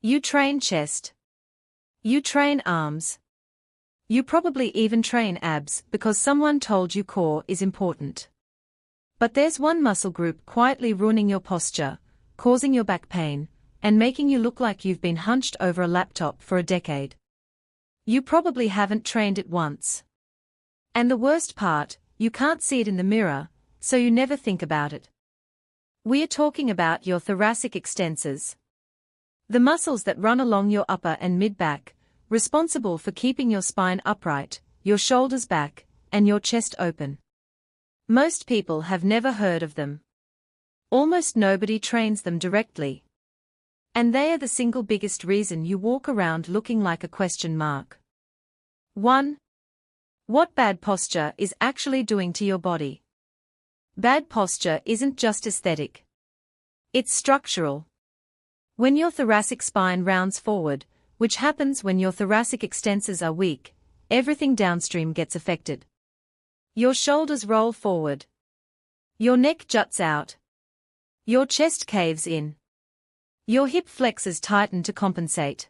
You train chest. You train arms. You probably even train abs because someone told you core is important. But there's one muscle group quietly ruining your posture, causing your back pain, and making you look like you've been hunched over a laptop for a decade. You probably haven't trained it once. And the worst part, you can't see it in the mirror, so you never think about it. We are talking about your thoracic extensors. The muscles that run along your upper and mid-back, responsible for keeping your spine upright, your shoulders back, and your chest open. Most people have never heard of them. Almost nobody trains them directly. And they are the single biggest reason you walk around looking like a question mark. 1. What bad posture is actually doing to your body? Bad posture isn't just aesthetic. It's structural. When your thoracic spine rounds forward, which happens when your thoracic extensors are weak, everything downstream gets affected. Your shoulders roll forward. Your neck juts out. Your chest caves in. Your hip flexors tighten to compensate.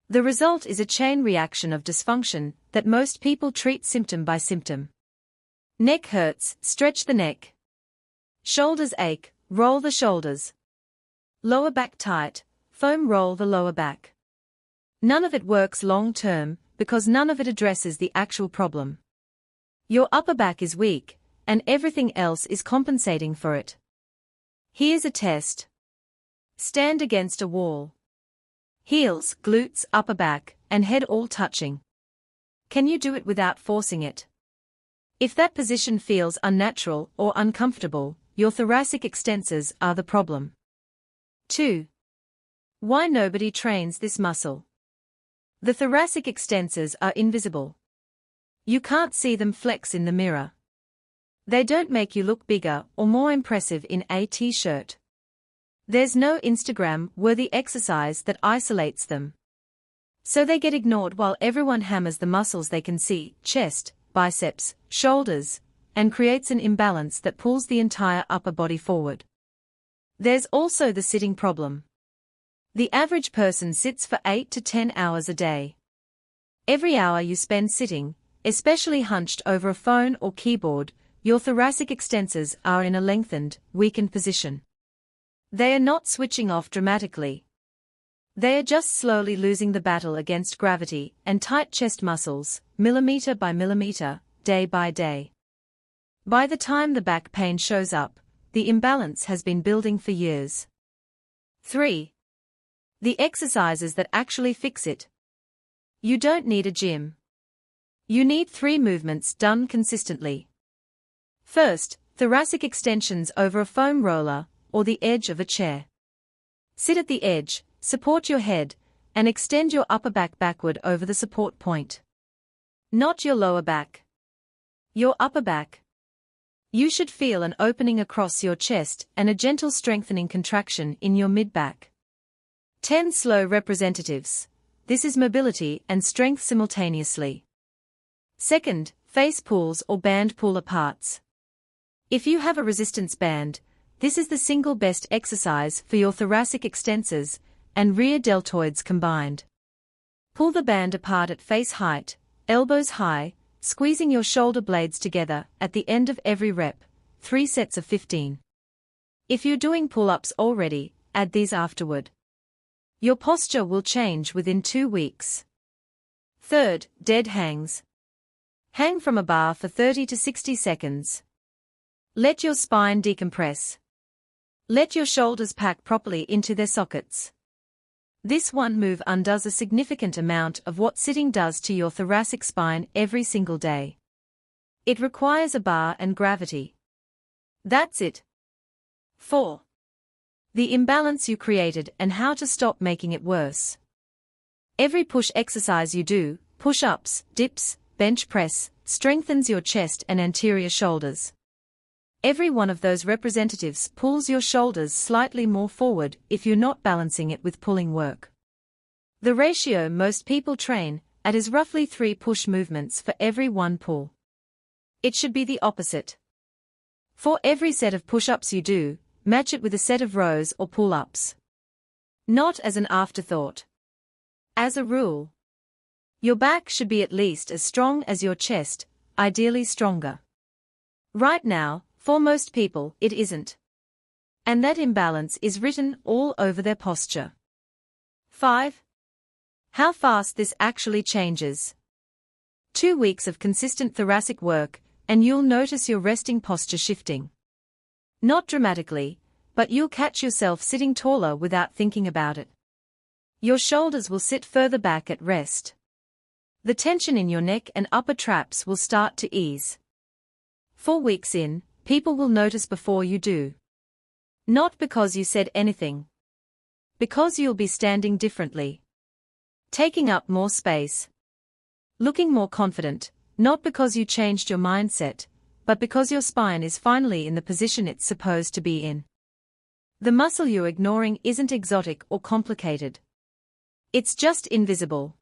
The result is a chain reaction of dysfunction that most people treat symptom by symptom. Neck hurts, stretch the neck. Shoulders ache, roll the shoulders. Lower back tight, foam roll the lower back. None of it works long term, because none of it addresses the actual problem. Your upper back is weak, and everything else is compensating for it. Here's a test. Stand against a wall. Heels, glutes, upper back, and head all touching. Can you do it without forcing it? If that position feels unnatural or uncomfortable, your thoracic extensors are the problem. 2. Why nobody trains this muscle? The thoracic extensors are invisible. You can't see them flex in the mirror. They don't make you look bigger or more impressive in a t-shirt. There's no Instagram-worthy exercise that isolates them. So they get ignored while everyone hammers the muscles they can see, chest, biceps, shoulders, and creates an imbalance that pulls the entire upper body forward. There's also the sitting problem. The average person sits for 8 to 10 hours a day. Every hour you spend sitting, especially hunched over a phone or keyboard, your thoracic extensors are in a lengthened, weakened position. They are not switching off dramatically. They are just slowly losing the battle against gravity and tight chest muscles, millimeter by millimeter, day by day. By the time the back pain shows up, the imbalance has been building for years. 3. The exercises that actually fix it. You don't need a gym. You need 3 movements done consistently. First, thoracic extensions over a foam roller, or the edge of a chair. Sit at the edge, support your head, and extend your upper back backward over the support point. Not your lower back. Your upper back. You should feel an opening across your chest and a gentle strengthening contraction in your mid-back. 10 slow representatives. This is mobility and strength simultaneously. Second, face pulls or band pull-aparts. If you have a resistance band, this is the single best exercise for your thoracic extensors and rear deltoids combined. Pull the band apart at face height, elbows high, squeezing your shoulder blades together at the end of every rep, 3 sets of 15. If you're doing pull-ups already, add these afterward. Your posture will change within 2 weeks. Third, dead hangs. Hang from a bar for 30 to 60 seconds. Let your spine decompress. Let your shoulders pack properly into their sockets. This one move undoes a significant amount of what sitting does to your thoracic spine every single day. It requires a bar and gravity. That's it. 4. The imbalance you created and how to stop making it worse. Every push exercise you do, push-ups, dips, bench press, strengthens your chest and anterior shoulders. Every one of those representatives pulls your shoulders slightly more forward if you're not balancing it with pulling work. The ratio most people train at is roughly 3 push movements for every 1 pull. It should be the opposite. For every set of push-ups you do, match it with a set of rows or pull-ups. Not as an afterthought. As a rule, your back should be at least as strong as your chest, ideally stronger. Right now, for most people, it isn't. And that imbalance is written all over their posture. 5. How fast this actually changes. 2 weeks of consistent thoracic work, and you'll notice your resting posture shifting. Not dramatically, but you'll catch yourself sitting taller without thinking about it. Your shoulders will sit further back at rest. The tension in your neck and upper traps will start to ease. 4 weeks in, people will notice before you do. Not because you said anything. Because you'll be standing differently. Taking up more space. Looking more confident, not because you changed your mindset, but because your spine is finally in the position it's supposed to be in. The muscle you're ignoring isn't exotic or complicated. It's just invisible.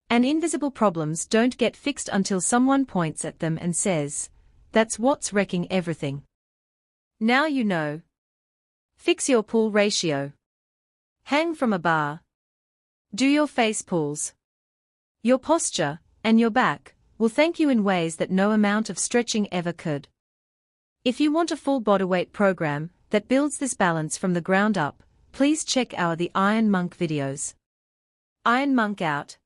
And invisible problems don't get fixed until someone points at them and says, "That's what's wrecking everything." Now you know. Fix your pull ratio. Hang from a bar. Do your face pulls. Your posture, and your back, will thank you in ways that no amount of stretching ever could. If you want a full bodyweight program that builds this balance from the ground up, please check our The Iron Monk videos. Iron Monk out.